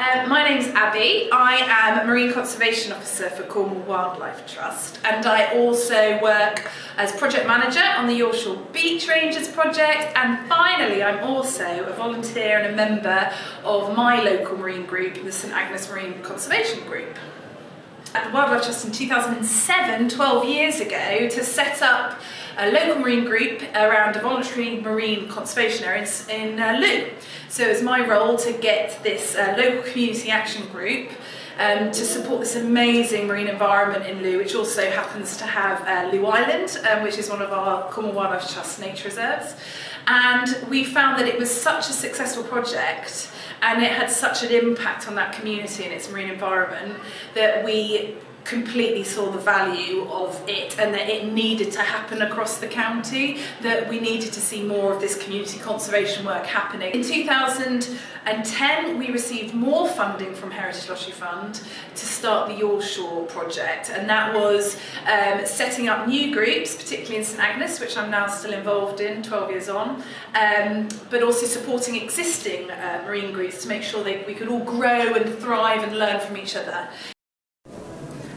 My name's Abby. I am a Marine Conservation Officer for Cornwall Wildlife Trust, and I also work as project manager on the Offshore Beach Rangers project, and finally I'm also a volunteer and a member of my local marine group, the St Agnes Marine Conservation Group. At the Wildlife Trust in 2007, 12 years ago, to set up a local marine group around a voluntary marine conservation area in Loo. So it was my role to get this local community action group to support this amazing marine environment in Loo, which also happens to have Loo Island, which is one of our Cornwall Wildlife Trust nature reserves. And we found that it was such a successful project and it had such an impact on that community and its marine environment that we completely saw the value of it, and that it needed to happen across the county, that we needed to see more of this community conservation work happening. In 2010 we received more funding from Heritage Lottery Fund to start the Offshore project, and that was setting up new groups, particularly in St Agnes, which I'm now still involved in 12 years on, but also supporting existing marine groups to make sure that we could all grow and thrive and learn from each other.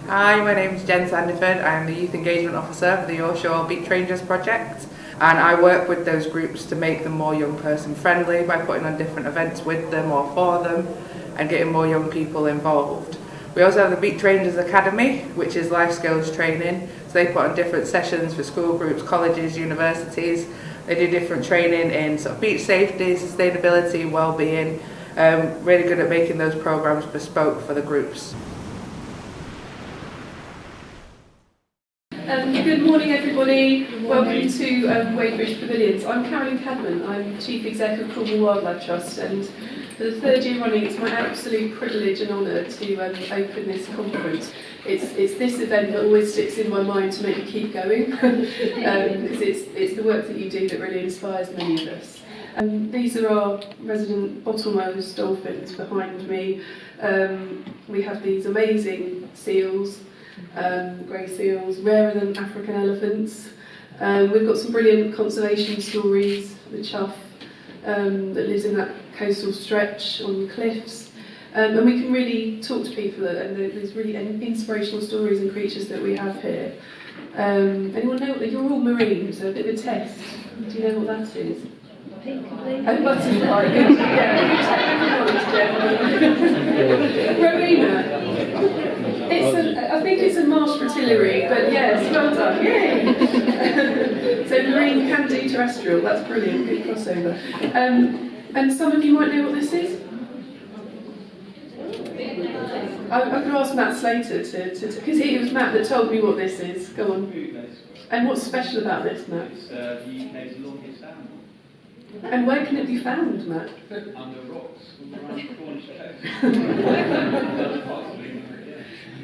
Hi, my name is Jen Sandiford. I'm the Youth Engagement Officer for the Offshore Beach Rangers project, and I work with those groups to make them more young person friendly by putting on different events with them or for them and getting more young people involved. We also have the Beach Rangers Academy, which is life skills training, so they put on different sessions for school groups, colleges, universities. They do different training in sort of beach safety, sustainability, well-being, really good at making those programs bespoke for the groups. Good morning everybody, welcome to Wadebridge Pavilions. I'm Carolyn Cadman, I'm Chief Exec of Cornwall Wildlife Trust, and for the third year running it's my absolute privilege and honour to open this conference. It's this event that always sticks in my mind to make me keep going, because it's the work that you do that really inspires many of us. These are our resident Bottlenose Dolphins behind me. We have these amazing seals, grey seals, rarer than African elephants. We've got some brilliant conservation stories, the chough that lives in that coastal stretch on the cliffs, and we can really talk to people, and there's really inspirational stories and creatures that we have here. Anyone know what you're all marine, so a bit of a test. Do you know what that is? Pink, please. Oh, butterfly, good. Yeah, Rowena. I think it's a marsh fritillary, but yes, well done, yay! So marine can do terrestrial, that's brilliant, good crossover. And some of you might know what this is? I'm going to ask Matt Slater because it was Matt that told me what this is. Go on. And what's special about this, Matt? It's the UK's longest animal. And where can it be found, Matt? Under rocks, all around the Cornish coast.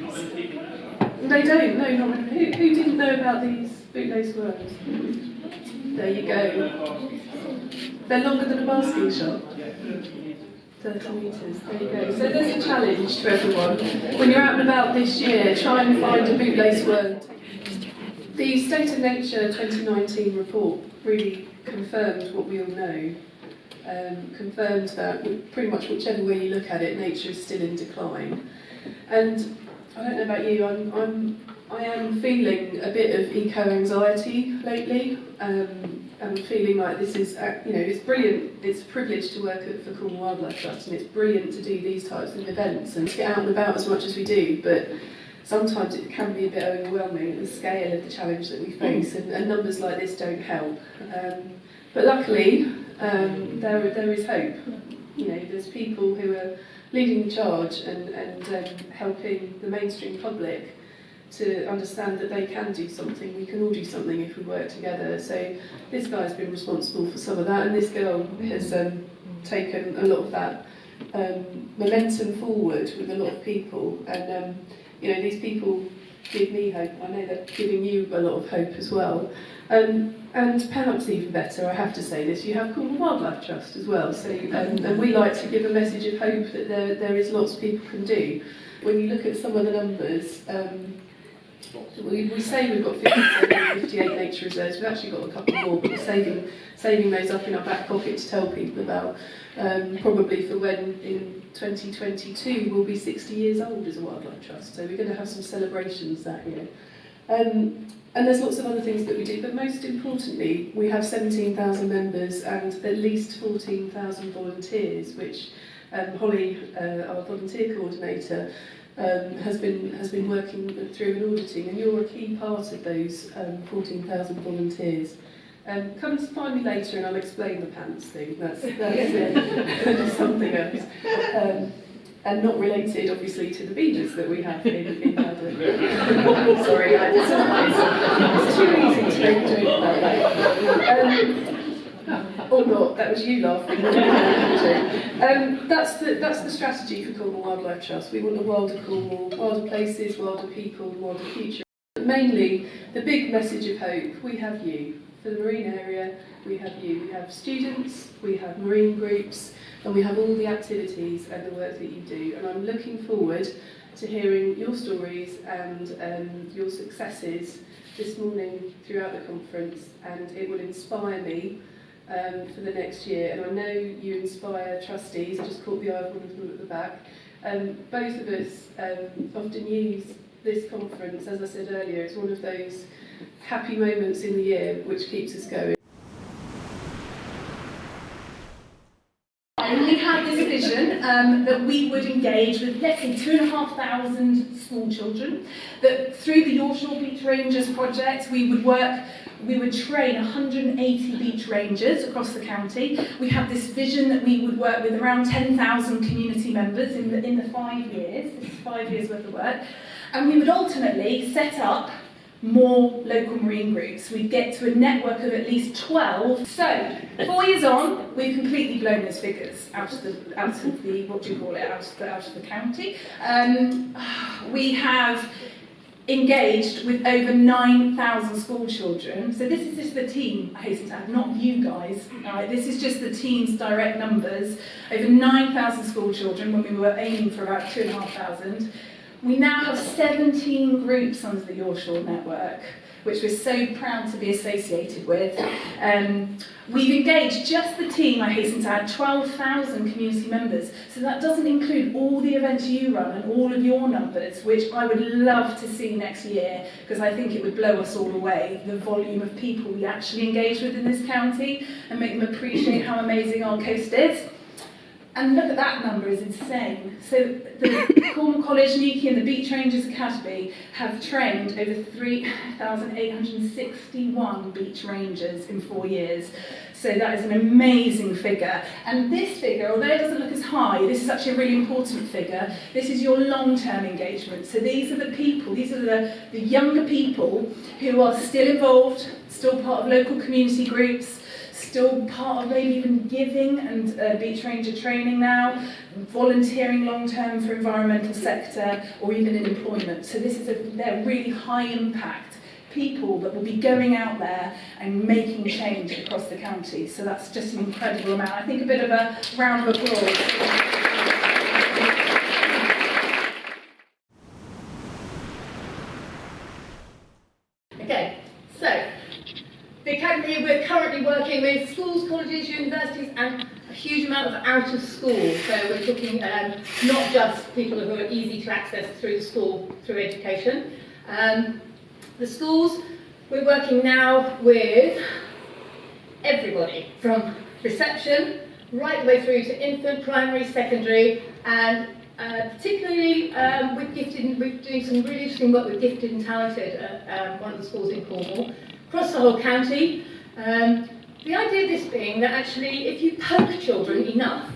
Not many people know that. They don't, no, not who didn't know about these bootlace worms? There you go. They're longer than a basking shot. 30 metres, there you go. So there's a challenge to everyone. When you're out and about this year, try and find a bootlace worm. The State of Nature 2019 report really confirmed what we all know. Confirmed that pretty much whichever way you look at it, nature is still in decline. And I don't know about you, I am feeling a bit of eco-anxiety lately. I'm feeling like this is, it's brilliant. It's a privilege to work for Cornwall Wildlife Trust, and it's brilliant to do these types of events and to get out and about as much as we do. But sometimes it can be a bit overwhelming, the scale of the challenge that we face, and numbers like this don't help. But luckily, there is hope. There's people who are leading the charge and helping the mainstream public to understand that they can do something. We can all do something if we work together. So this guy's been responsible for some of that, and this girl has taken a lot of that momentum forward with a lot of people. And these people give me hope. I know they're giving you a lot of hope as well. And perhaps even better, I have to say this, you have Cornwall Wildlife Trust as well. So and we like to give a message of hope that there is lots people can do. When you look at some of the numbers, We say we've got 57, 58 nature reserves. We've actually got a couple more, but we're saving those up in our back pocket to tell people about, probably for when in 2022 we'll be 60 years old as a wildlife trust. So we're going to have some celebrations that year. And there's lots of other things that we do, but most importantly, we have 17,000 members and at least 14,000 volunteers, which Holly, our volunteer coordinator, has been working through and auditing, and you're a key part of those 14,000 volunteers. Come and find me later and I'll explain the pants thing. That's something else. And not related, obviously, to the beavers that we have in London. Sorry, it's too easy to make a joke about that. Or not, that was you laughing. That's the strategy for Cornwall Wildlife Trust. We want a wilder Cornwall, wilder places, wilder people, wilder future. But mainly, the big message of hope, we have you. For the marine area, we have you. We have students, we have marine groups, and we have all the activities and the work that you do. And I'm looking forward to hearing your stories and your successes this morning throughout the conference, and it will inspire me for the next year. And I know you inspire trustees. I just caught the eye of one of them at the back. Both of us often use this conference, as I said earlier, it's one of those happy moments in the year which keeps us going. And we had this vision that we would engage with, let's say, 2,500 school children, that through the Offshore Beach Rangers project we would train 180 beach rangers across the county. We had this vision that we would work with around 10,000 community members in the 5 years. This is 5 years worth of work. And we would ultimately set up more local marine groups. We'd get to a network of at least 12. So, 4 years on, we've completely blown those figures out of the what do you call it, out of the county. We have engaged with over 9,000 school children. So this is just the team, I hasten to add, not you guys. This is just the team's direct numbers. Over 9,000 school children when we were aiming for about 2,500. We now have 17 groups under the Offshore network, which we're so proud to be associated with. We've engaged just the team, I hasten to add, 12,000 community members. So that doesn't include all the events you run and all of your numbers, which I would love to see next year, because I think it would blow us all away, the volume of people we actually engage with in this county and make them appreciate how amazing our coast is. And look at that number, is insane. So the Cornwall College, Newquay and the Beach Rangers Academy have trained over 3,861 beach rangers in 4 years. So that is an amazing figure. And this figure, although it doesn't look as high, this is actually a really important figure. This is your long-term engagement. So these are the people, these are the younger people who are still involved, still part of local community groups, still part of maybe even giving and beach ranger training now, volunteering long-term for environmental sector, or even in employment. So this is they're really high impact people that will be going out there and making change across the county. So that's just an incredible amount. I think a bit of a round of applause. Okay, so the Academy, we're currently working with schools, colleges, universities and a huge amount of out of school. So we're talking not just people who are easy to access through the school, through education. The schools, we're working now with everybody from reception right the way through to infant, primary, secondary, and particularly with gifted, we're doing some really interesting work with gifted and talented at one of the schools in Cornwall. Across the whole county. The idea of this being that actually if you poke children enough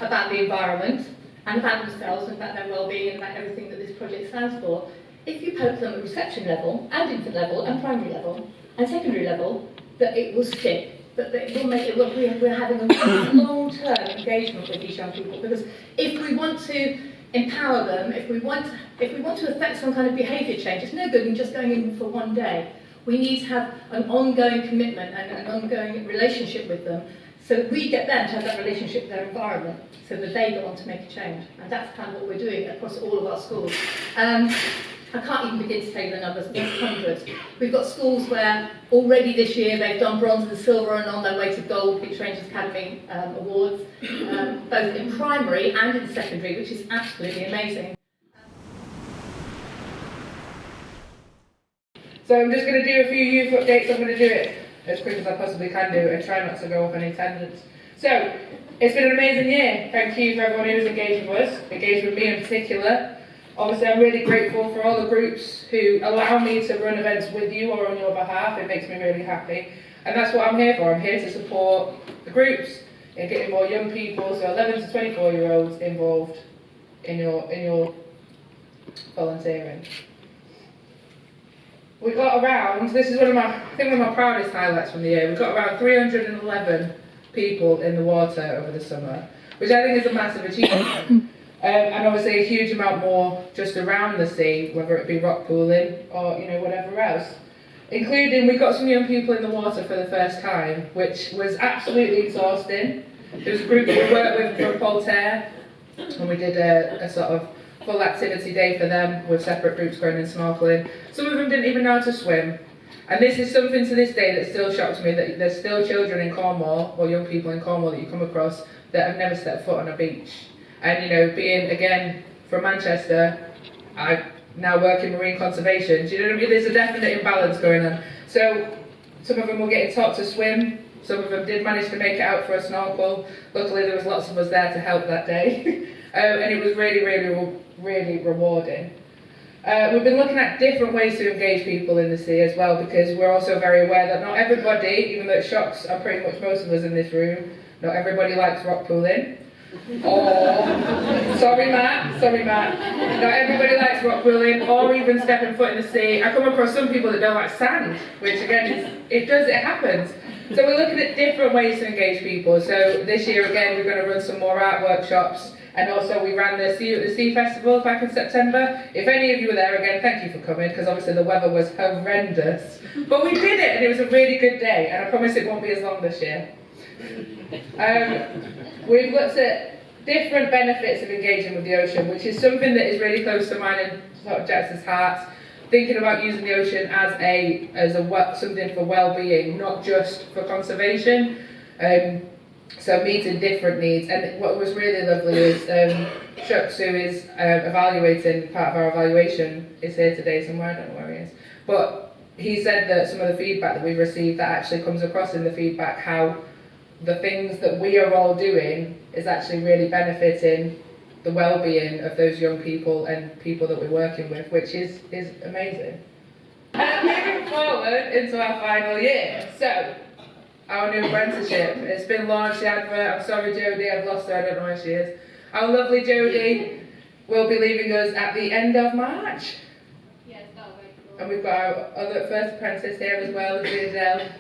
about the environment and about themselves and about their well-being and about everything that this project stands for, if you poke them at reception level and infant level and primary level and secondary level, that it will stick, that it will make it work. We're having a long-term engagement with these young people, because if we want to empower them, if we want to affect some kind of behaviour change, it's no good in just going in for one day. We need to have an ongoing commitment and an ongoing relationship with them, so that we get them to have that relationship with their environment, so that they go on to make a change. And that's kind of what we're doing across all of our schools. I can't even begin to tell you the numbers, there's hundreds. We've got schools where already this year they've done bronze and silver and on their way to gold Beach Rangers Academy awards, both in primary and in secondary, which is absolutely amazing. So I'm just going to do a few youth updates. I'm going to do it as quick as I possibly can do and try not to go off any tangents. So, it's been an amazing year. Thank you for everyone who's engaged with us, engaged with me in particular. Obviously, I'm really grateful for all the groups who allow me to run events with you or on your behalf. It makes me really happy. And that's what I'm here for. I'm here to support the groups in getting more young people, so 11 to 24-year-olds involved in your volunteering. We got around, this is one of my proudest highlights from the year, we got around 311 people in the water over the summer, which I think is a massive achievement. And obviously a huge amount more just around the sea, whether it be rock pooling or whatever else. Including, we got some young people in the water for the first time, which was absolutely exhausting. There was a group that we worked with from Voltaire, and we did a sort of full activity day for them with separate groups going and snorkeling. Some of them didn't even know how to swim. And this is something to this day that still shocks me, that there's still children in Cornwall, or young people in Cornwall that you come across that have never stepped foot on a beach. And being, again, from Manchester, I now work in marine conservation. Do you know what I mean? There's a definite imbalance going on. So some of them were getting taught to swim, some of them did manage to make it out for a snorkel. Luckily there was lots of us there to help that day. And it was really, really, really rewarding. We've been looking at different ways to engage people in the sea as well, because we're also very aware that not everybody, even though it shocks pretty much most of us in this room, not everybody likes rock pooling. Or, sorry Matt, not everybody likes rock pooling or even stepping foot in the sea. I come across some people that don't like sand, which again, it happens. So we're looking at different ways to engage people. So this year again, we're going to run some more art workshops. And also we ran the Sea Festival back in September. If any of you were there, again, thank you for coming, because obviously the weather was horrendous. But we did it, and it was a really good day, and I promise it won't be as long this year. We've looked at different benefits of engaging with the ocean, which is something that is really close to mine and sort of Jackson's heart. Thinking about using the ocean as something for well-being, not just for conservation. So meeting different needs. And what was really lovely is Chuck, who is evaluating part of our evaluation, is here today somewhere, I don't know where he is. But he said that some of the feedback that we've received, that actually comes across in the feedback, how the things that we are all doing is actually really benefiting the well-being of those young people and people that we're working with, which is amazing. Moving forward into our final year. So, our new apprenticeship. It's been launched, the advert. I'm sorry Jodie, I've lost her, I don't know where she is. Our lovely Jodie will be leaving us at the end of March. Yes, that'll be cool. And we've got our other first apprentice here as well, Giles.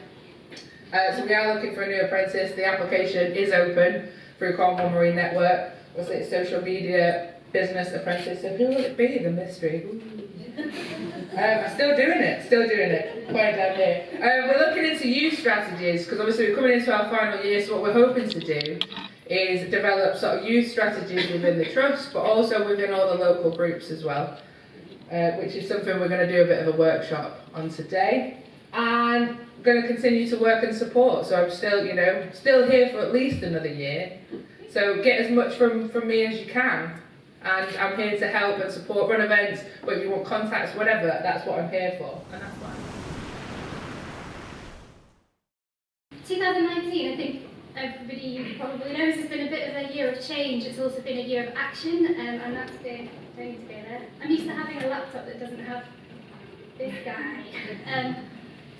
So we are looking for a new apprentice. The application is open through Cornwall Marine Network. Was it social media business apprentice? So who will it be? The mystery. Still doing it. Point down here. We're looking into youth strategies, because obviously we're coming into our final year, so what we're hoping to do is develop sort of youth strategies within the trust, but also within all the local groups as well, which is something we're going to do a bit of a workshop on today. And going to continue to work and support, so I'm still here for at least another year. So get as much from me as you can, and I'm here to help and support, run events, but if you want contacts, whatever, that's what I'm here for, and that's fine. 2019, I think everybody probably knows, has been a bit of a year of change. It's also been a year of action, and that's been, don't need to go there. I'm used to having a laptop that doesn't have this guy.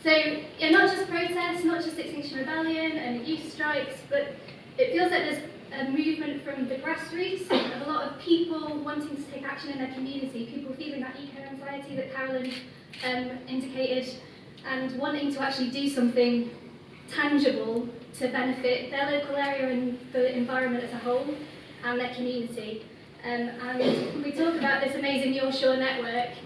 So, yeah, not just protests, not just Extinction Rebellion and youth strikes, but it feels like there's a movement from the grassroots of a lot of people wanting to take action in their community, people feeling that eco-anxiety that Carolyn indicated, and wanting to actually do something tangible to benefit their local area and the environment as a whole and their community. And we talk about this amazing Your Shore network,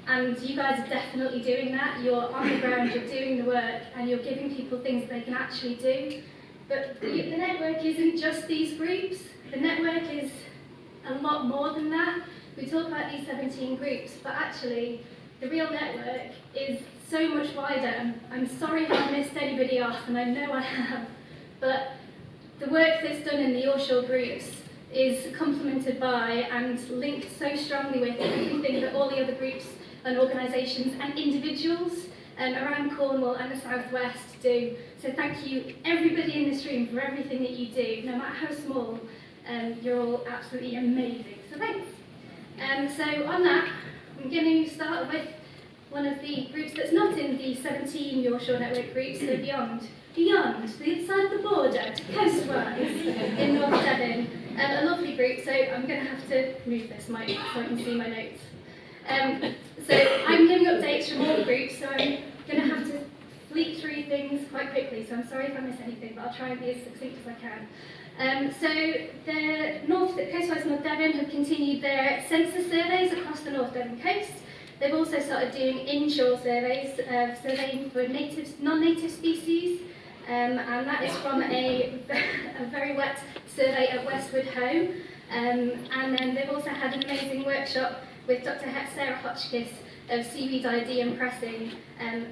and you guys are definitely doing that. You're on the ground, you're doing the work, and you're giving people things they can actually do. But the network isn't just these groups. The network is a lot more than that. we talk about these 17 groups, but actually the real network is so much wider. I'm sorry if I've missed anybody off, and I know I have, but the work that's done in the Offshore groups is complemented by and linked so strongly with everything that all the other groups and organisations and individuals around Cornwall and the South West do. So thank you everybody in this room for everything that you do, no matter how small. You're all absolutely amazing, so thanks. So on that, I'm going to start with one of the groups that's not in the 17 Offshore Network groups, so beyond the other side of the border, to coastwise in North Devon. A lovely group, so I'm going to have to move this mic so I can see my notes. So I'm giving updates from all the groups, so I'm going to have to fleet through things quite quickly, so I'm sorry if I miss anything, but I'll try and be as succinct as I can. So the coastwise North Devon have continued their census surveys across the North Devon coast. They've also started doing inshore surveys, surveying for non-native species, and that is from a very wet survey at Westwood Home. And then they've also had an amazing workshop with Dr. Sarah Hotchkiss of seaweed ID and pressing.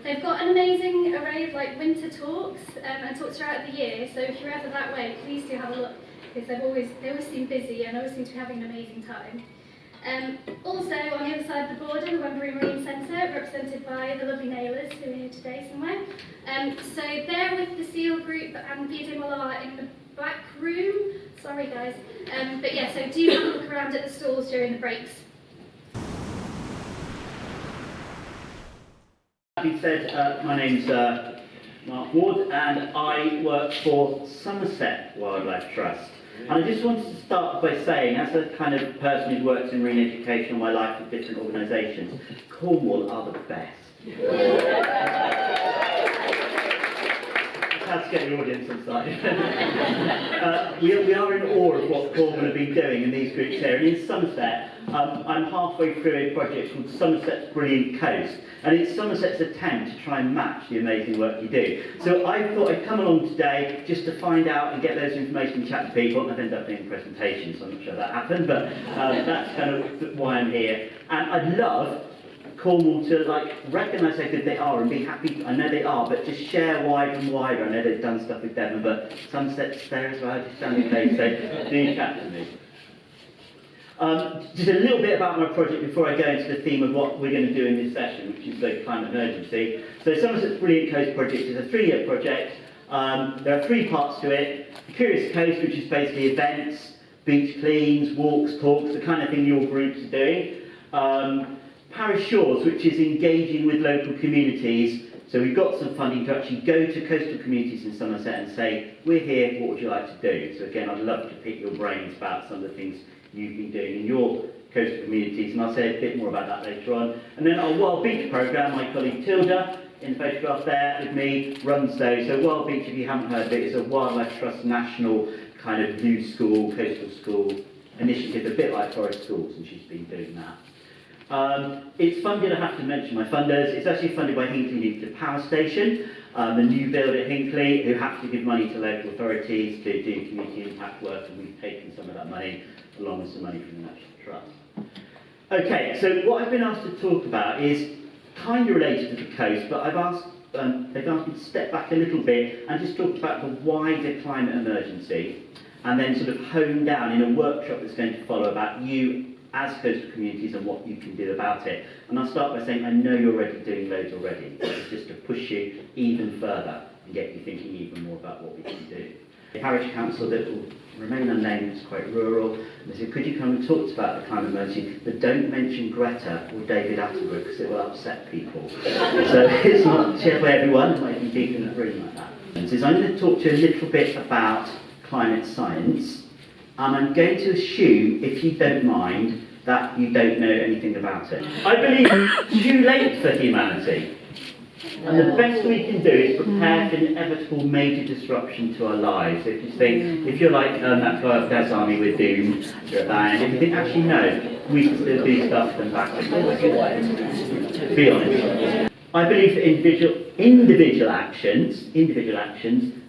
They've got an amazing array of winter talks and talks throughout the year, so if you're ever that way, please do have a look, because they always seem busy and always seem to be having an amazing time. Also, on the other side of the border, the Wembury Marine Centre, represented by the lovely Nailers, who are here today somewhere. So they're with the SEAL group and BDML are in the back room. Sorry guys. But yeah, so do have a look around at the stalls during the breaks. As you said, my name's Mark Ward and I work for Somerset Wildlife Trust. And I just wanted to start by saying, as a kind of person who's worked in marine education all my life with different organisations, Cornwall are the best. Let's get the audience on side. We are in awe of what Cornwall have been doing in these groups here. And in Somerset, I'm halfway through a project called Somerset's Brilliant Coast. And it's Somerset's attempt to try and match the amazing work you do. So I thought I'd come along today just to find out and get those information and chat to people. And I've ended up doing a presentation, so I'm not sure that happened, but that's kind of why I'm here. And I'd love Cornwall to recognise how good they are and be happy. I know they are, but just share wider and wider. I know they've done stuff with Devon, but Somerset's there as well. Just down the page, so do chat to me. Just a little bit about my project before I go into the theme of what we're going to do in this session, which is the climate emergency. So Somerset's Brilliant Coast project is a 3-year project. There are 3 parts to it. The Curious Coast, which is basically events, beach cleans, walks, talks, the kind of thing your groups are doing. Parish Shores, which is engaging with local communities. So we've got some funding to actually go to coastal communities in Somerset and say, we're here, what would you like to do? So again, I'd love to pick your brains about some of the things you've been doing in your coastal communities, and I'll say a bit more about that later on. And then our Wild Beach programme, my colleague Tilda, in the photograph there with me, runs those. So Wild Beach, if you haven't heard of it, is a Wildlife Trust national kind of youth school, coastal school initiative, a bit like Forest Schools, and she's been doing that. It's funded, I have to mention my funders, it's actually funded by Hinckley Nuclear Power Station, the new build at Hinckley, who have to give money to local authorities to do community impact work, and we've taken some of that money along with some money from the National Trust. Okay, so what I've been asked to talk about is kind of related to the coast, but they've asked me to step back a little bit and just talk about the wider climate emergency, and then sort of hone down in a workshop that's going to follow about you as coastal communities and what you can do about it. And I'll start by saying I know you're already doing loads already. It's just to push you even further and get you thinking even more about what we can do. The parish council that will remain unnamed is quite rural. And they said, could you come and talk about the climate emergency, but don't mention Greta or David Attenborough because it will upset people. So it's not shared by everyone, it might be deep in a room like that. And so I'm going to talk to you a little bit about climate science. And I'm going to assume, if you don't mind, that you don't know anything about it. I believe it's too late for humanity. And the best we can do is prepare for inevitable major disruption to our lives. If you think, if you're like that guy of Dad's Army with Doom, you're at that end. If you think, actually no, we can still do stuff, then back to be honest. I believe that individual actions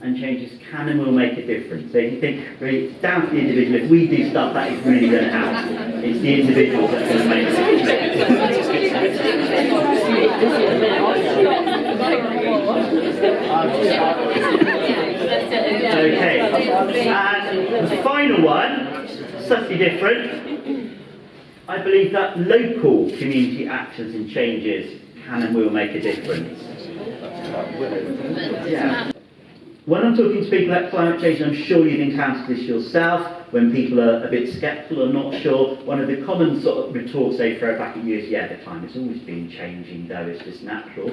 and changes can and will make a difference. So if you think, really, it's down to the individual. If we do stuff, that is really going to help. It's the individuals that are going to make a Okay, and the final one, slightly different. I believe that local community actions and changes can and will make a difference. Yeah. When I'm talking to people about climate change, I'm sure you've encountered this yourself, when people are a bit sceptical or not sure, one of the common sort of retorts they throw back at you is, yeah, the climate's always been changing though, it's just natural.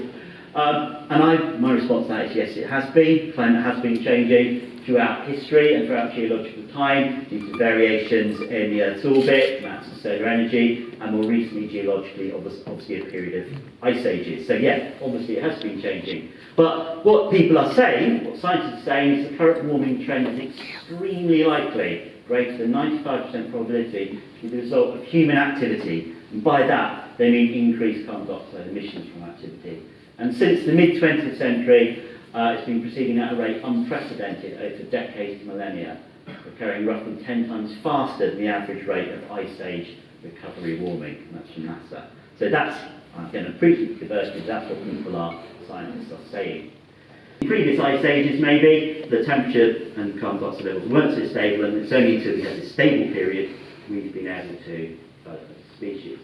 My response to that is yes, it has been. Climate has been changing throughout history and throughout geological time due to variations in the Earth's orbit, amounts of solar energy, and more recently geologically, obviously a period of ice ages. So yeah, obviously it has been changing. But what people are saying, what scientists are saying, is the current warming trend is extremely likely, greater than 95% probability, to be the result of human activity. And by that, they mean increased carbon dioxide emissions from activity. And since the mid-20th century, it's been proceeding at a rate unprecedented over decades to millennia, occurring roughly 10 times faster than the average rate of ice age recovery warming. And that's from NASA. So that's, I'm going to preach it conversely, that's what scientists are saying. In previous ice ages, maybe, the temperature and carbon dioxide levels weren't so stable, and it's only until we had this stable period we've been able to develop as a species.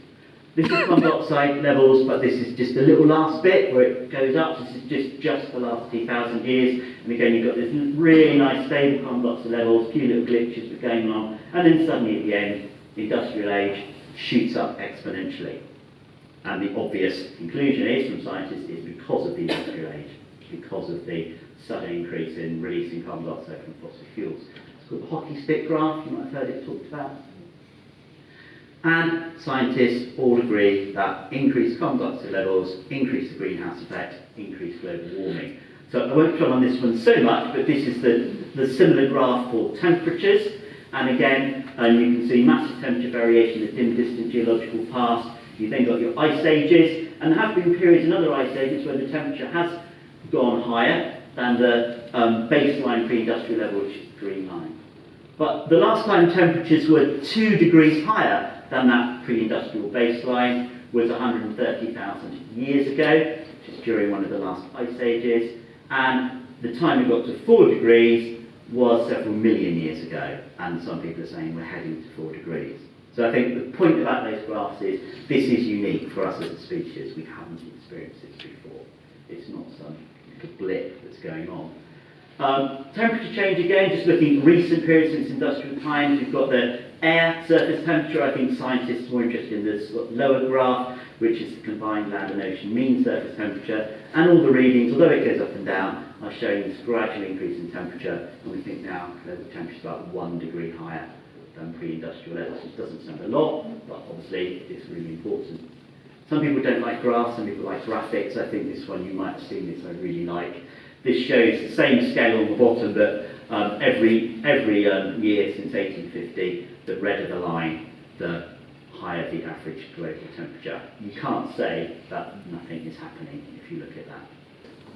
This is carbon dioxide levels, but this is just the little last bit where it goes up. This is just the last 2,000 years. And again, you've got this really nice stable carbon dioxide levels, a few little glitches that are going on, and then suddenly at the end, the industrial age shoots up exponentially. And the obvious conclusion is, from scientists, is because of the industrial age, because of the sudden increase in releasing carbon dioxide from fossil fuels. It's called the hockey stick graph, you might have heard it talked about. And scientists all agree that increased carbon dioxide levels increase the greenhouse effect, increase global warming. So I won't dwell on this one so much, but this is the similar graph for temperatures. And again, you can see massive temperature variation in the dim distant geological past. You've then got your ice ages, and there have been periods in other ice ages where the temperature has gone higher than the baseline pre-industrial level, which is the green line. But the last time temperatures were 2 degrees higher than that pre-industrial baseline was 130,000 years ago, which is during one of the last ice ages, and the time it got to 4 degrees was several million years ago, and some people are saying we're heading to 4 degrees. So I think the point about those graphs is this is unique for us as a species. We haven't experienced this before. It's not some little blip that's going on. Temperature change again, just looking at recent periods since industrial times. We've got the air surface temperature. I think scientists are more interested in this lower graph, which is the combined land and ocean mean surface temperature. And all the readings, although it goes up and down, are showing this gradual increase in temperature. And we think now global temperature is about 1 degree higher than pre-industrial levels. It doesn't sound a lot, but obviously it's really important. Some people don't like graphs, some people like graphics. I think this one, you might have seen this, I really like. This shows the same scale on the bottom, but every year since 1850, the redder the line, the higher the average global temperature. You can't say that nothing is happening if you look at that.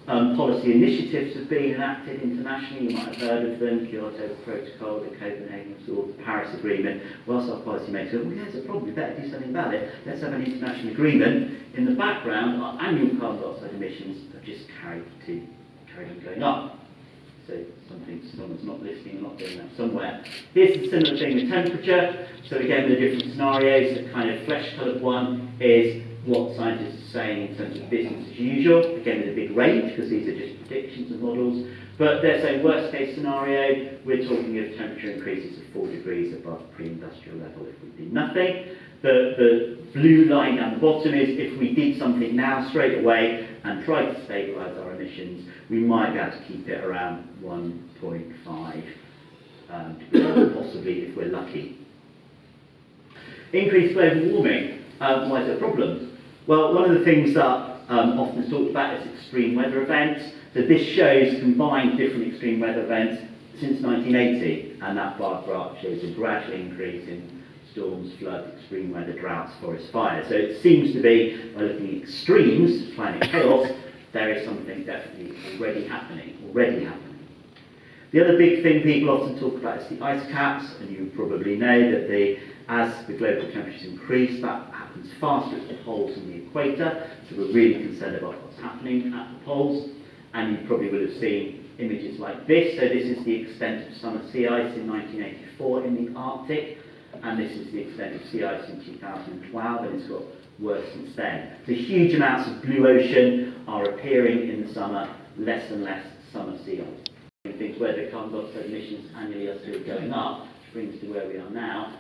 Policy initiatives have been enacted internationally. You might have heard of them: Kyoto Protocol, the Copenhagen Accord, the Paris Agreement. Whilst our policymakers go, well, there's a problem, we better do something about it. Let's have an international agreement. In the background, our annual carbon dioxide emissions have just carried on going up. So someone's not listening, not doing that somewhere. Here's a similar thing with temperature. So again, the different scenarios, the kind of flesh-coloured one is what scientists are saying in terms of business as usual. Again, with a big range, because these are just predictions and models. But they're saying worst-case scenario, we're talking of temperature increases of 4 degrees above pre-industrial level if we did nothing. The blue line down the bottom is if we did something now straight away and tried to stabilise our emissions, we might be able to keep it around 1.5 degrees, possibly if we're lucky. Increased global warming, why is it a problem? Well, one of the things that often is talked about is extreme weather events. So this shows combined different extreme weather events since 1980, and that bar graph shows a gradual increase in storms, floods, extreme weather, droughts, forest fires. So it seems to be, by looking at extremes, climate chaos, there is something definitely already happening. The other big thing people often talk about is the ice caps, and you probably know that as the global temperatures increase, that happens faster at the poles and the equator, so we're really concerned about what's happening at the poles, and you probably will have seen images like this. So this is the extent of summer sea ice in 1984 in the Arctic, and this is the extent of sea ice in 2012, and it's got worse since then. So huge amounts of blue ocean are appearing in the summer, less and less summer sea ice. Things where the carbon dioxide emissions annually are still going up, which brings us to where we are now.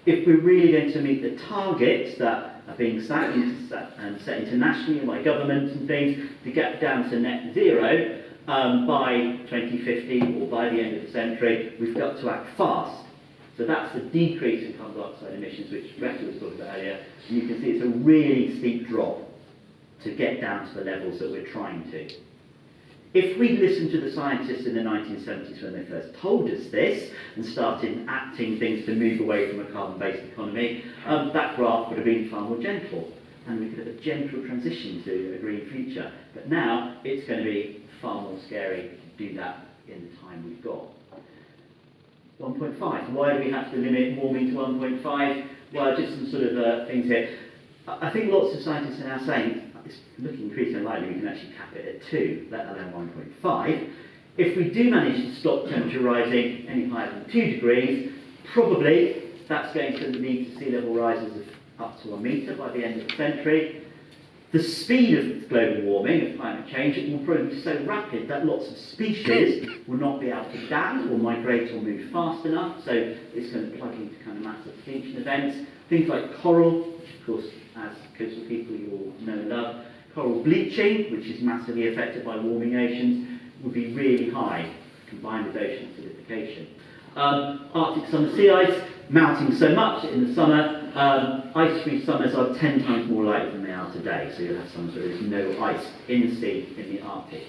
If we're really going to meet the targets that are being set internationally by governments and things to get down to net zero by 2050 or by the end of the century, we've got to act fast. So that's the decrease in carbon dioxide emissions, which Greta was talking about earlier. And you can see it's a really steep drop to get down to the levels that we're trying to. If we listened to the scientists in the 1970s when they first told us this and started acting things to move away from a carbon-based economy, that graph would have been far more gentle, and we could have a gentle transition to a green future. But now it's going to be far more scary to do that in the time we've got. 1.5. Why do we have to limit warming to 1.5? Well, just some sort of things here. I think lots of scientists are now saying it's looking increasingly likely we can actually cap it at 2, let alone 1.5. If we do manage to stop temperature rising any higher than 2 degrees, probably that's going to lead to sea level rises of up to 1 metre by the end of the century. The speed of global warming, of climate change, it will probably be so rapid that lots of species will not be able to adapt or migrate or move fast enough, so it's going to plug into kind of massive extinction events. Things like coral, which of course, as coastal people you all know and love, coral bleaching, which is massively affected by warming oceans, would be really high, combined with ocean acidification. Arctic summer sea ice melting so much in the summer, ice-free summers are 10 times more likely than they are today, so you'll have summers where there's no ice in the sea in the Arctic.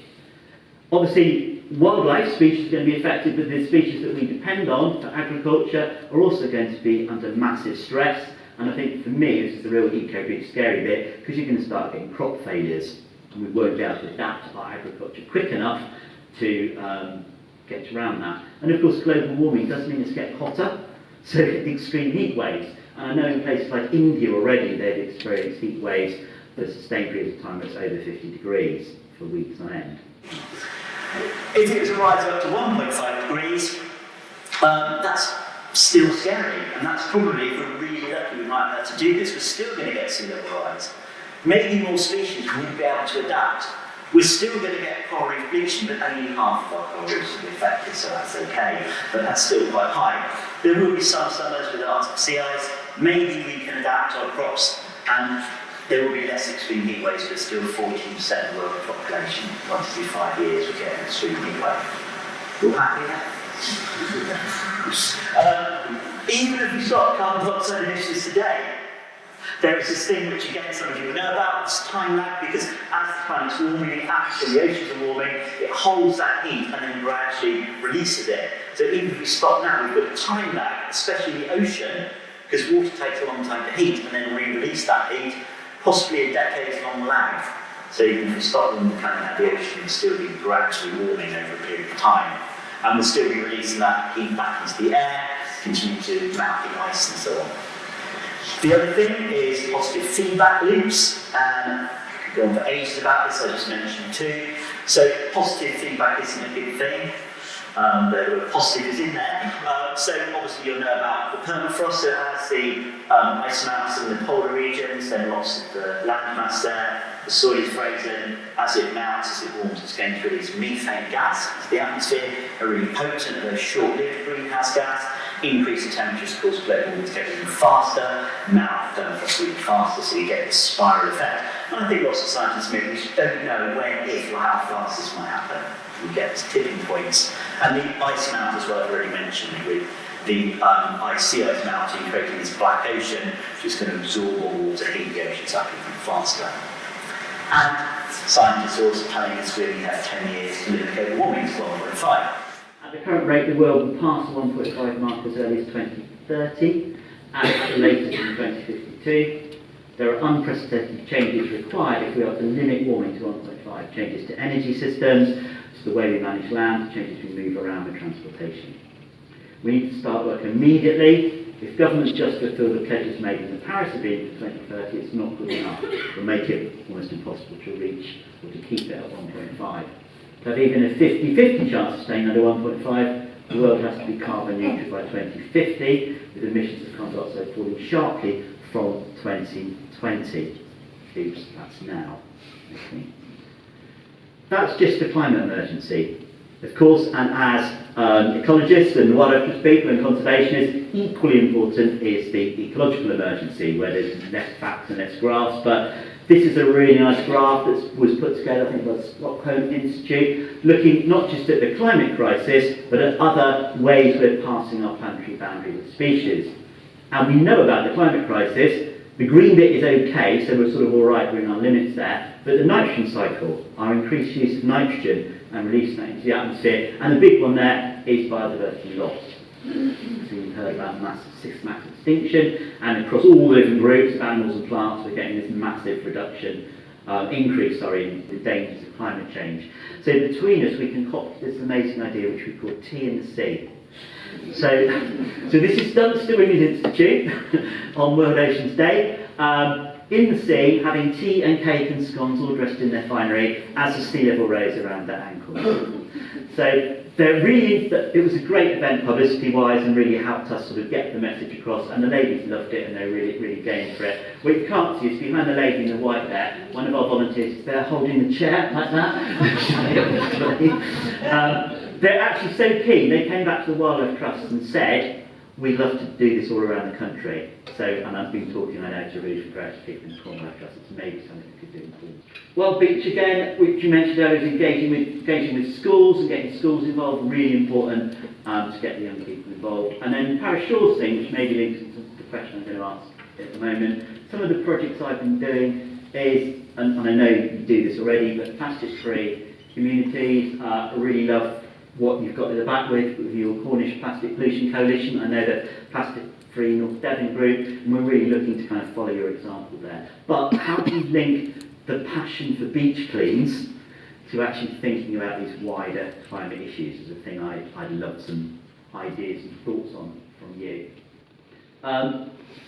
Obviously, wildlife species are going to be affected, but the species that we depend on for agriculture are also going to be under massive stress. And I think for me, this is the real eco-big scary bit, because you're going to start getting crop failures, and we won't be able to adapt our agriculture quick enough to get around that. And of course, global warming does mean it's getting hotter, so extreme heat waves. And I know in places like India already, they've experienced heat waves for a sustained period of time that's over 50 degrees for weeks on end. If it was to rise up to 1.5 degrees, that's still scary, and that's probably, if we're really lucky, we might have to do this, we're still going to get sea level rise. Maybe more species won't be able to adapt. We're still going to get coral reef bleaching, but only half of our coral reefs will be affected, so that's okay, but that's still quite high. There will be some summers with Arctic sea ice. Maybe we can adapt our crops, and there will be less extreme heat waves, but still 14% of the world population, 1 to 5 years, will get an extreme heat wave. You're happy now? Even if we stop carbon dioxide emissions today, there is this thing which again some of you will know about, this time lag, because as the planet's warming, the atmosphere, the oceans are warming, it holds that heat and then gradually releases it. So even if we stop now, we've got a time lag, especially in the ocean, because water takes a long time to heat and then re-release that heat, possibly a decades-long lag. So even if we stop them coming out of the ocean, we'll still be gradually warming over a period of time. And we'll still be releasing that heat back into the air, continue to melt the ice and so on. The other thing is positive feedback loops, and I could go on for ages about this, I just mentioned two. So positive feedback isn't a big thing. The word positive is in there. So obviously you'll know about the permafrost, so it has the ice mounts in the polar regions, then lots of the land mass there. The soil is frozen. As it melts, as it warms, it's going to release methane gas into the atmosphere, a really potent, very short-lived greenhouse gas. Increase in temperatures cause global warming to go even faster, melt permafrost even faster, so you get this spiral effect. And I think lots of scientists maybe just don't know when, if, or how fast this might happen. We get these tipping points. And the ice mount as well, I've already mentioned, with the sea ice melting, creating this black ocean, which is going to absorb all water, heat the oceans up even faster. And scientists are also telling us we only have 10 years to limit global warming to 1.5. At the current rate, the world will pass the 1.5 mark as early as 2030, and at the latest in 2052. There are unprecedented changes required if we are to limit warming to 1.5. Changes to energy systems, to the way we manage land, to changes we move around with transportation. We need to start work immediately. If governments just fulfil the pledges made in the Paris Agreement for 2030, it's not good enough. It will make it almost impossible to reach or to keep it at 1.5. To have even a 50-50 chance of staying under 1.5, the world has to be carbon neutral by 2050, with emissions of carbon dioxide falling sharply from 2020. Oops, that's now. Okay. That's just the climate emergency. Of course, and as ecologists and wildlife people and conservationists, equally important is the ecological emergency, where there's less facts and less graphs. But this is a really nice graph that was put together, I think, by the Stockholm Institute, looking not just at the climate crisis, but at other ways we're passing our planetary boundary with species. And we know about the climate crisis. The green bit is okay, so we're sort of all right, we're in our limits there. But the nitrogen cycle, our increased use of nitrogen and release that into the atmosphere, and the big one there is biodiversity loss. So you've heard about sixth mass extinction, and across all the different groups of animals and plants, we're getting this massive reduction, increase in the dangers of climate change. So between us, we can cop this amazing idea which we call tea in the sea. So this is done at the Women's Institute on World Oceans Day. In the sea, having tea and cake and scones all dressed in their finery as the sea level rose around their ankles. So it was a great event publicity-wise and really helped us sort of get the message across, and the ladies loved it and they were really game for it. What you can't see is behind the lady in the white there, one of our volunteers is there holding the chair like that. They're actually so keen, they came back to the Wildlife Trust and said, we'd love to do this all around the country. So, and I've been talking, I know, to really progressive people in the Wildlife Trust, it's maybe something we could do in Cornwall. Well, Beach again, which you mentioned earlier, is engaging with schools and getting schools involved, really important to get the young people involved. And then Parish Shores thing, which maybe links to the question I'm going to ask at the moment. Some of the projects I've been doing is, and I know you do this already, but plastic-free communities. I really love what you've got at the back with your Cornish Plastic Pollution Coalition. I know that Plastic Free North Devon Group, and we're really looking to kind of follow your example there. But how do you link the passion for beach cleans to actually thinking about these wider climate issues is a thing I'd love some ideas and thoughts on from you.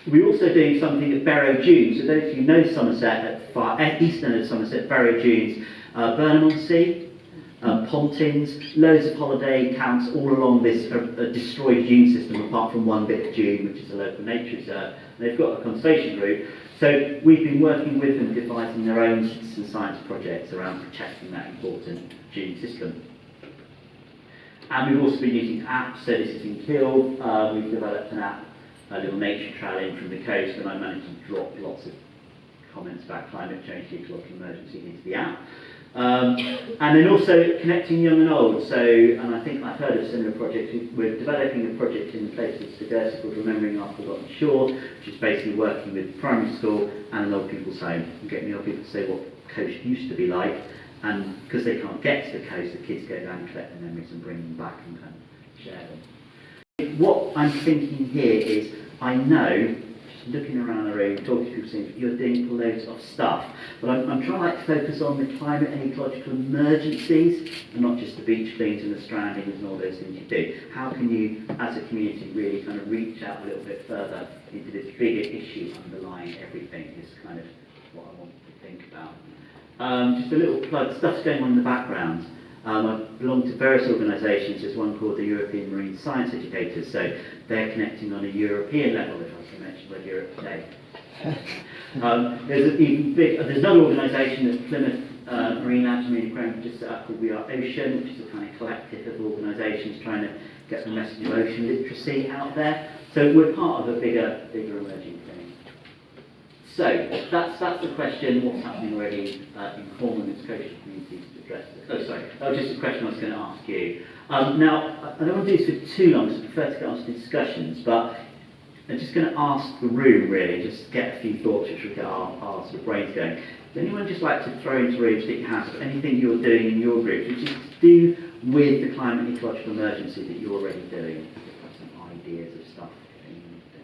We're also doing something at Barrow Dunes. So those of you who know Somerset, at far east end of Somerset, Barrow Dunes, Burnham-on-Sea, Pontins, loads of holiday camps all along this destroyed dune system, apart from one bit of dune, which is a local nature reserve. And they've got a conservation group. So we've been working with them, devising their own citizen science projects around protecting that important dune system. And we've also been using apps. So this is in Kiel. We've developed an app, a little nature trail in from the coast, and I managed to drop lots of comments about climate change, ecological emergency into the app. And then also connecting young and old. So, and I think I've heard of similar projects. We're developing a project in the place of Sturgis called Remembering Our Forgotten Shore, which is basically working with primary school and an old people's home, and getting the old people to say what the coast used to be like. And because they can't get to the coast, the kids go down and collect their memories and bring them back and kind of share them. What I'm thinking here is, I know, looking around the room, talking to people, saying you're doing loads of stuff, but I'm trying to focus on the climate and ecological emergencies, and not just the beach cleans and the strandings and all those things you do. How can you, as a community, really kind of reach out a little bit further into this bigger issue underlying everything? Is kind of what I want to think about. Just a little plug. Stuff's going on in the background. I belong to various organisations. There's one called the European Marine Science Educators, so they're connecting on a European level, if I can mention where Europe today. There's another organisation that Plymouth Marine Labs and Marine Aquarium just set up called We Are Ocean, which is a kind of collective of organisations trying to get the message of ocean literacy out there. So we're part of a bigger emerging thing. So that's the question, what's happening already in Cornwall and its coastal communities to address this. Oh, sorry, that was just a question I was going to ask you. Now, I don't want to do this for too long, because I prefer to get on to discussions, but I'm just going to ask the room, really, just to get a few thoughts which will get our sort of brains going. Does anyone just like to throw into the room, stick your hands up, anything you're doing in your group, which is to do with the climate and ecological emergency that you're already doing? Have some ideas of stuff.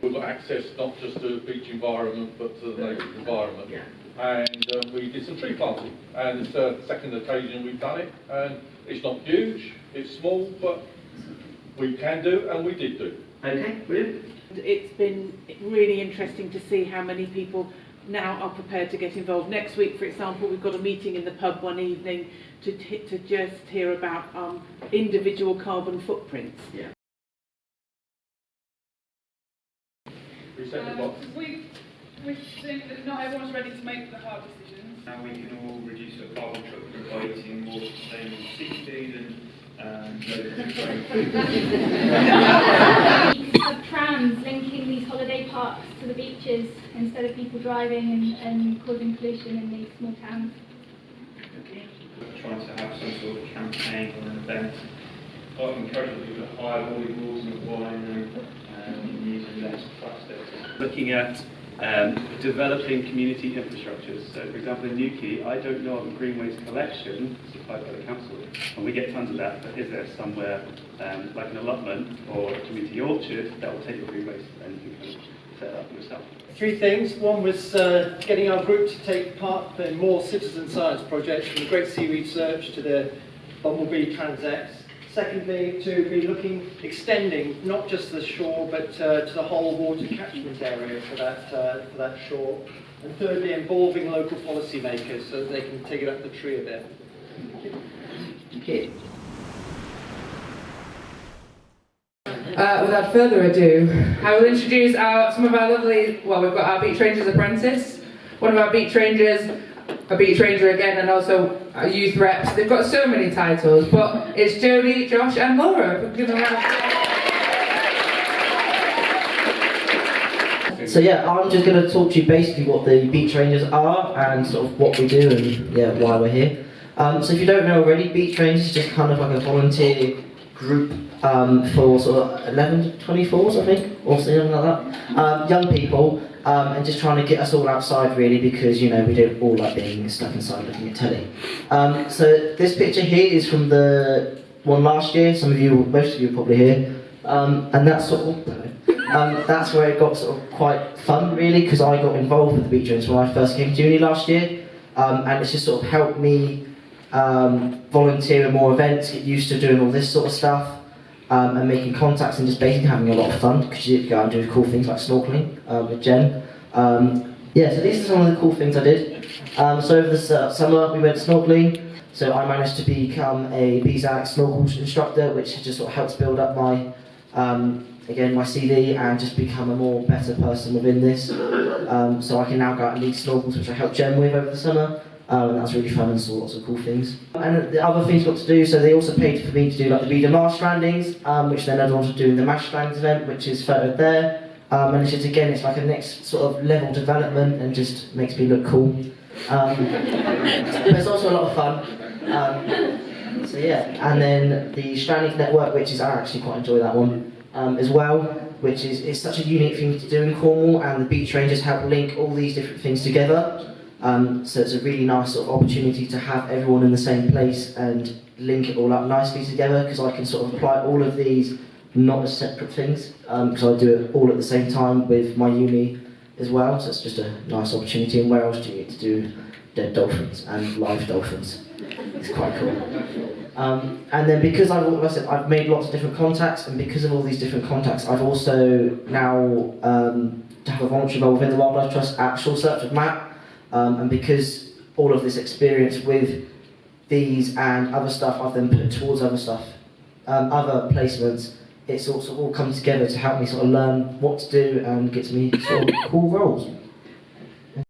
We've got access not just to the beach environment, but to the native environment. Yeah. And we did some tree planting, and it's the second occasion we've done it. And It's not huge, it's small, but we can do and we did do. Okay, brilliant. It's been really interesting to see how many people now are prepared to get involved. Next week, for example, we've got a meeting in the pub one evening to just hear about individual carbon footprints. Yeah. Reset the box. We've seen that not everyone's ready to make the hard decisions. Now we can all reduce our carbon footprint by eating more sustainable seafood and Of trams linking these holiday parks to the beaches instead of people driving and causing pollution in these small towns. trying to have some sort of campaign or an event. I encourage people to hire volleyball and wine and using less plastic. Looking at developing community infrastructures. So, for example, in Newquay, I don't know of a green waste collection supplied by the council, and we get tons of that, but is there somewhere like an allotment or a community orchard that will take your green waste and you can set it up yourself? Three things. One was getting our group to take part in more citizen science projects, from the Great Sea Research to the Bumblebee Transects. Secondly, to be extending not just the shore, but to the whole water catchment area for that shore. And thirdly, involving local policymakers so that they can take it up the tree a bit. Okay. Without further ado, I will introduce some of our lovely, well, we've got our Beach Rangers apprentice, one of our Beach Rangers, a Beach Ranger again, and also our youth reps. They've got so many titles, but it's Jodie, Josh and Laura. So yeah, I'm just going to talk to you basically what the Beach Rangers are and sort of what we do and yeah, why we're here. So if you don't know already, Beach Rangers is just kind of like a volunteer group for sort of 11 to 24s, I think, or something like that. Young people, and just trying to get us all outside really, because you know we don't all like being stuck inside looking at telly. So this picture here is from the one last year. Most of you are probably here, and that's sort of that's where it got sort of quite fun really, because I got involved with the Beach Rangers when I first came to uni last year, and it's just sort of helped me volunteer in more events, get used to doing all this sort of stuff, and making contacts and just basically having a lot of fun, because you go and do cool things like snorkeling with Jen. Yeah, so these are some of the cool things I did. So over the summer we went snorkeling, so I managed to become a BZAC snorkel instructor, which just sort of helps build up my again my CV and just become a more better person within this. So I can now go out and lead snorkels, which I helped Jen with over the summer. And that's really fun and saw lots of cool things. And the other things got to do, so they also paid for me to do like the Vida Marsh strandings, which then everyone was doing the Mash strandings event, which is photoed there. And it's just, again, it's like a next sort of level development and just makes me look cool. But it's also a lot of fun. So yeah, and then the Strandings Network, which is, I actually quite enjoy that one as well, which is it's such a unique thing to do in Cornwall, and the Beach Rangers help link all these different things together. So it's a really nice sort of opportunity to have everyone in the same place and link it all up nicely together, because I can sort of apply all of these not as separate things, because I do it all at the same time with my uni as well, so it's just a nice opportunity. And where else do you get to do dead dolphins and live dolphins? It's quite cool. And then because I've made lots of different contacts, and because of all these different contacts, I've also now have a voluntary role within the Wildlife Trust at Shore Search with Matt. And because all of this experience with these and other stuff, I've then put it towards other stuff, other placements. It's also all come together to help me sort of learn what to do and get me sort of cool roles.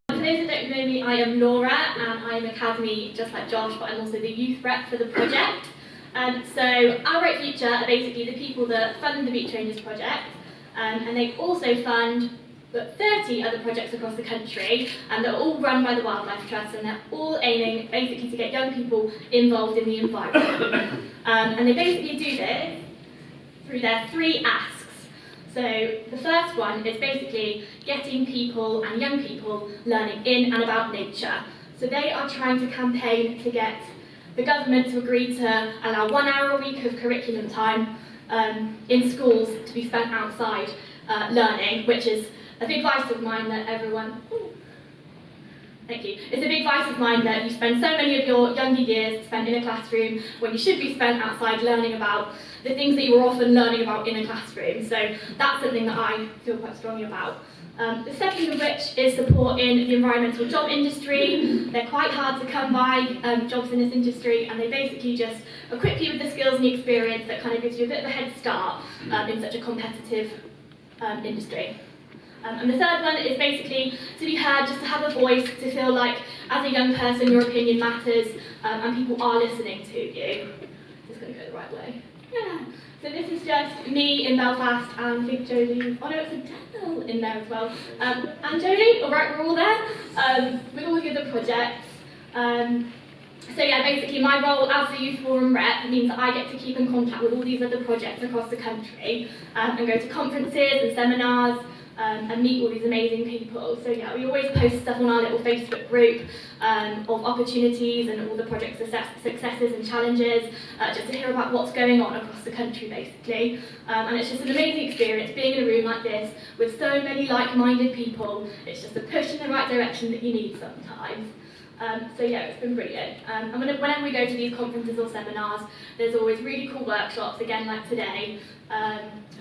For those that don't know me, I am Laura, and I'm Academy just like Josh, but I'm also the youth rep for the project. So Our Bright Future are basically the people that fund the Beach Rangers project, and they also fund 30 other projects across the country, and they're all run by the Wildlife Trust, and they're all aiming basically to get young people involved in the environment. And they basically do this through their 3 asks. So the first one is basically getting people and young people learning in and about nature. So they are trying to campaign to get the government to agree to allow 1 hour a week of curriculum time in schools to be spent outside learning, which is a big vice of mine that everyone Thank you. It's a big vice of mine that you spend so many of your younger years spent in a classroom when you should be spent outside learning about the things that you were often learning about in a classroom. So that's something that I feel quite strongly about. The second of which is support in the environmental job industry. They're quite hard to come by, jobs in this industry, and they basically just equip you with the skills and the experience that kind of gives you a bit of a head start in such a competitive industry. And the third one is basically to be heard, just to have a voice, to feel like as a young person your opinion matters and people are listening to you. Just going to go the right way. Yeah. So this is just me in Belfast and I think Jodie, oh no, it's a Daniel in there as well. And Jodie, alright, we're all there with all the other projects. So yeah, basically my role as the Youth Forum rep means that I get to keep in contact with all these other projects across the country and go to conferences and seminars and meet all these amazing people. So yeah, we always post stuff on our little Facebook group of opportunities and all the project successes and challenges, just to hear about what's going on across the country basically. And it's just an amazing experience being in a room like this with so many like-minded people. It's just a push in the right direction that you need sometimes. So yeah, it's been brilliant. And whenever we go to these conferences or seminars, there's always really cool workshops, again like today.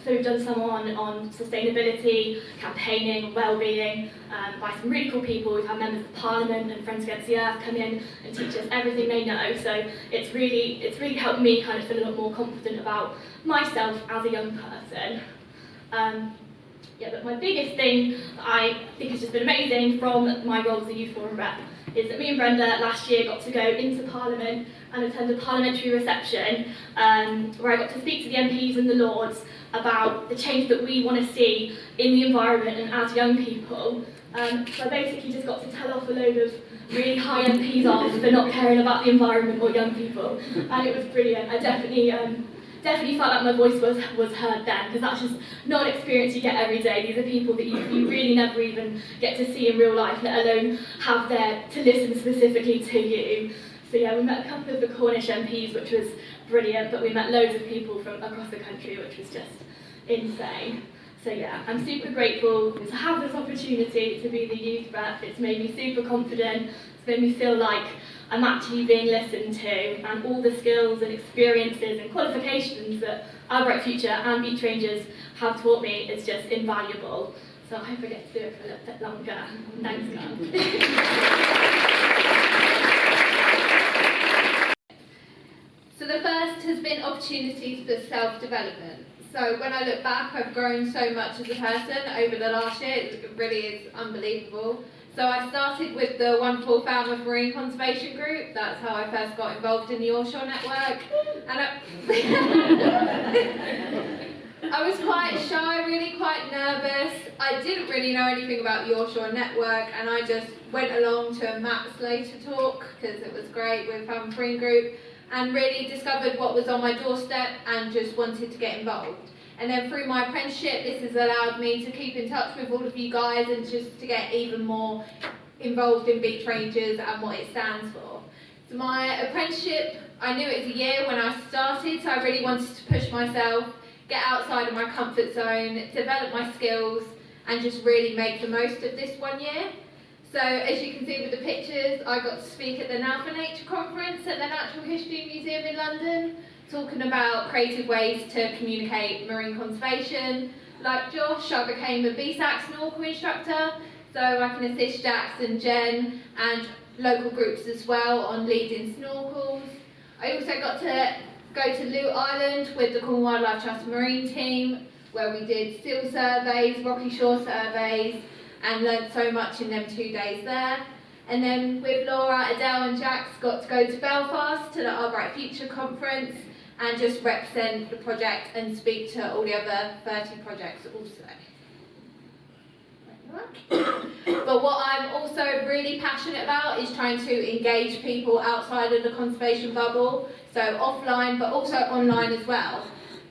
So we've done some on sustainability, campaigning, well-being, by some really cool people. We've had members of Parliament and Friends Against the Earth come in and teach us everything they know. So it's really helped me kind of feel a lot more confident about myself as a young person. Yeah, but my biggest thing that I think has just been amazing from my role as a Youth Forum rep is that me and Brenda last year got to go into Parliament and attend a parliamentary reception where I got to speak to the MPs and the Lords about the change that we want to see in the environment and as young people. So I basically just got to tell off a load of really high MPs off for not caring about the environment or young people, and it was brilliant. I definitely felt like my voice was heard then, because that's just not an experience you get every day. These are people that you really never even get to see in real life, let alone have there to listen specifically to you. So yeah, we met a couple of the Cornish MPs, which was brilliant, but we met loads of people from across the country, which was just insane. So yeah, I'm super grateful to have this opportunity to be the youth rep. It's made me super confident. It's made me feel like I'm actually being listened to, and all the skills and experiences and qualifications that Our Bright Future and Beach Rangers have taught me is just invaluable. So I hope I get to do it for a little bit longer. Thanks, guys. So the first has been opportunities for self-development. So when I look back, I've grown so much as a person over the last year. It really is unbelievable. So I started with the wonderful Falmouth Marine Conservation Group. That's how I first got involved in the Offshore network. And I was quite shy, really quite nervous. I didn't really know anything about the Offshore network, and I just went along to a Matt Slater talk because it was great with Falmouth Marine Group, and really discovered what was on my doorstep and just wanted to get involved. And then through my apprenticeship, this has allowed me to keep in touch with all of you guys and just to get even more involved in Beach Rangers and what it stands for. So my apprenticeship, I knew it was a year when I started, so I really wanted to push myself, get outside of my comfort zone, develop my skills, and just really make the most of this 1 year. So as you can see with the pictures, I got to speak at the Now for Nature conference at the Natural History Museum in London, talking about creative ways to communicate marine conservation. Like Josh, I became a BSAC snorkel instructor, so I can assist Jax and Jen and local groups as well on leading snorkels. I also got to go to Lute Island with the Cornwall Wildlife Trust Marine team, where we did seal surveys, rocky shore surveys, and learnt so much in them 2 days there. And then with Laura, Adele and Jax got to go to Belfast to the Our Bright Future conference and just represent the project and speak to all the other 30 projects also. But what I'm also really passionate about is trying to engage people outside of the conservation bubble, so offline but also online as well.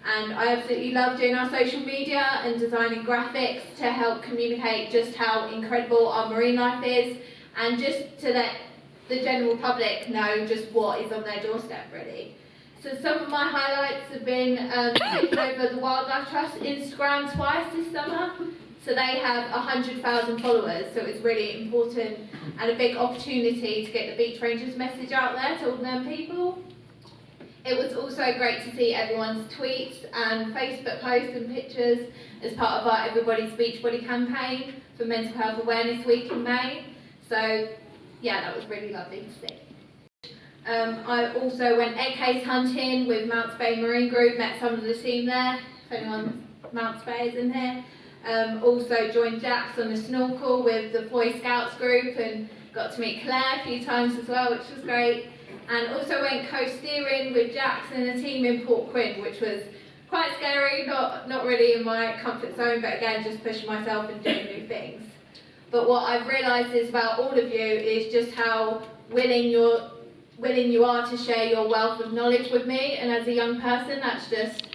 And I absolutely love doing our social media and designing graphics to help communicate just how incredible our marine life is, and just to let the general public know just what is on their doorstep really. So some of my highlights have been taking over the Wildlife Trust Instagram twice this summer. So So they have 100,000 followers, so it's really important and a big opportunity to get the Beach Rangers message out there to all them people. It was also great to see everyone's tweets and Facebook posts and pictures as part of our Everybody's Beach Body campaign for Mental Health Awareness Week in May. So yeah, that was really lovely to see. I also went egg case hunting with Mounts Bay Marine Group, met some of the team there, if anyone Mounts Bay is in here. Also joined Jax on the snorkel with the Boy Scouts group and got to meet Claire a few times as well, which was great. And also went co-steering with Jax and the team in Port Quinn, which was quite scary, not really in my comfort zone, but again, just pushing myself and doing new things. But what I've realised is about all of you is just how willing you are to share your wealth of knowledge with me, and as a young person, that's just,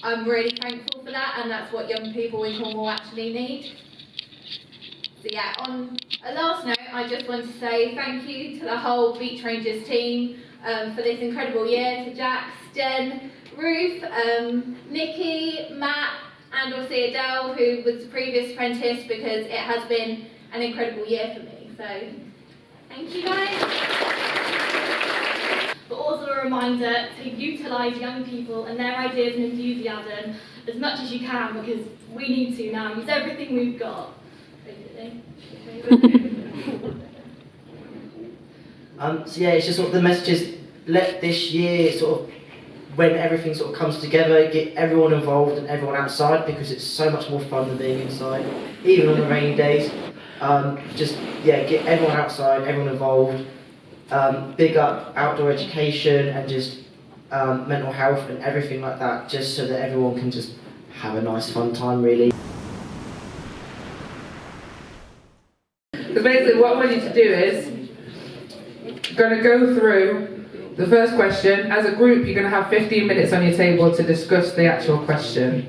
I'm really thankful for that, and that's what young people in Cornwall actually need. So yeah, on a last note, I just want to say thank you to the whole Beach Rangers team for this incredible year, to Jax, Jen, Ruth, Nikki, Matt, and also Adele, who was the previous apprentice, because it has been an incredible year for me. So thank you guys. But also a reminder to utilise young people and their ideas and enthusiasm as much as you can, because we need to now use everything we've got. So yeah, it's just sort of the message is, let this year sort of, when everything sort of comes together, get everyone involved and everyone outside, because it's so much more fun than being inside, even on the rainy days. Just yeah, get everyone outside, everyone involved. Big up outdoor education and just mental health and everything like that, just so that everyone can just have a nice fun time, really. So basically what I want you to do is, going to go through the first question. As a group, you're going to have 15 minutes on your table to discuss the actual question.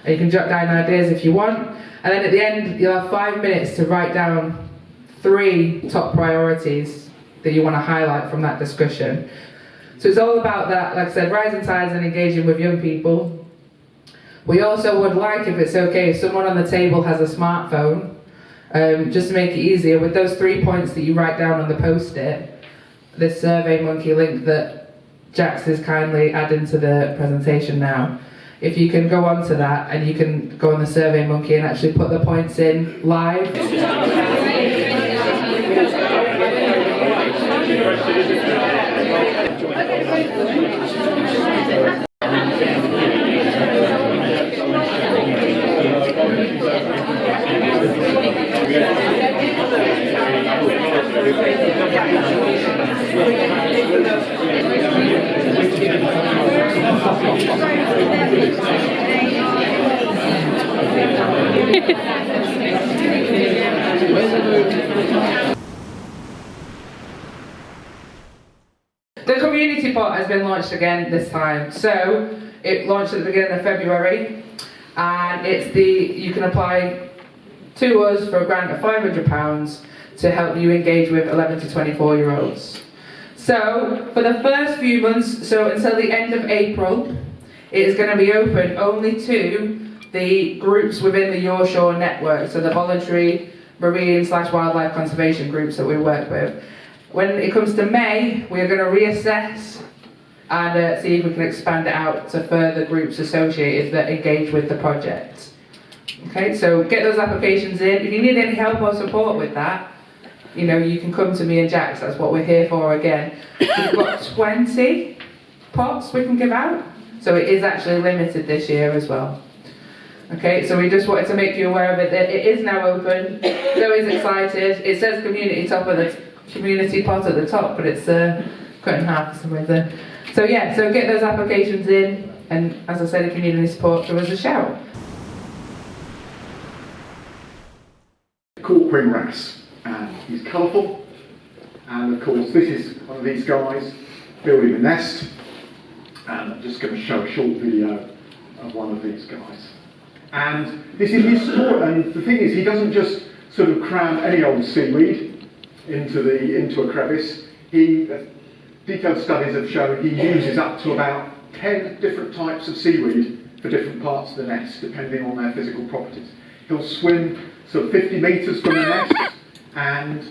And you can jot down ideas if you want. And then at the end, you'll have 5 minutes to write down 3 top priorities that you want to highlight from that discussion. So it's all about that, like I said, rising tides and engaging with young people. We also would like, if it's okay, if someone on the table has a smartphone, just to make it easier, with those 3 points that you write down on the post-it, this SurveyMonkey link that Jax is kindly adding to the presentation now, if you can go on to that and you can go on the SurveyMonkey and actually put the points in live. The community pot has been launched again this time. So it launched at the beginning of February, and it's you can apply to us for a grant of £500 to help you engage with 11 to 24-year-olds. So for the first few months, so until the end of April, it is going to be open only to the groups within the Offshore network, so the voluntary marine/wildlife conservation groups that we work with. When it comes to May, we are going to reassess and see if we can expand it out to further groups associated that engage with the project. Okay, so get those applications in. If you need any help or support with that, you know, you can come to me and Jax. That's what we're here for again. We've got 20 pots we can give out, so it is actually limited this year as well. Okay, so we just wanted to make you aware of it, that it is now open. Zoe's excited. It says community pot at the top, but it's cut in half for some reason. So yeah, so get those applications in, and as I said, if you need any support, give us a shout. Called Queen Rass, and he's colourful, and of course this is one of these guys building a nest, and I'm just going to show a short video of one of these guys. And this is his sport, and the thing is, he doesn't just sort of cram any old seaweed into a crevice. Detailed studies have shown he uses up to about 10 different types of seaweed for different parts of the nest, depending on their physical properties. He'll swim sort of 50 metres from the nest and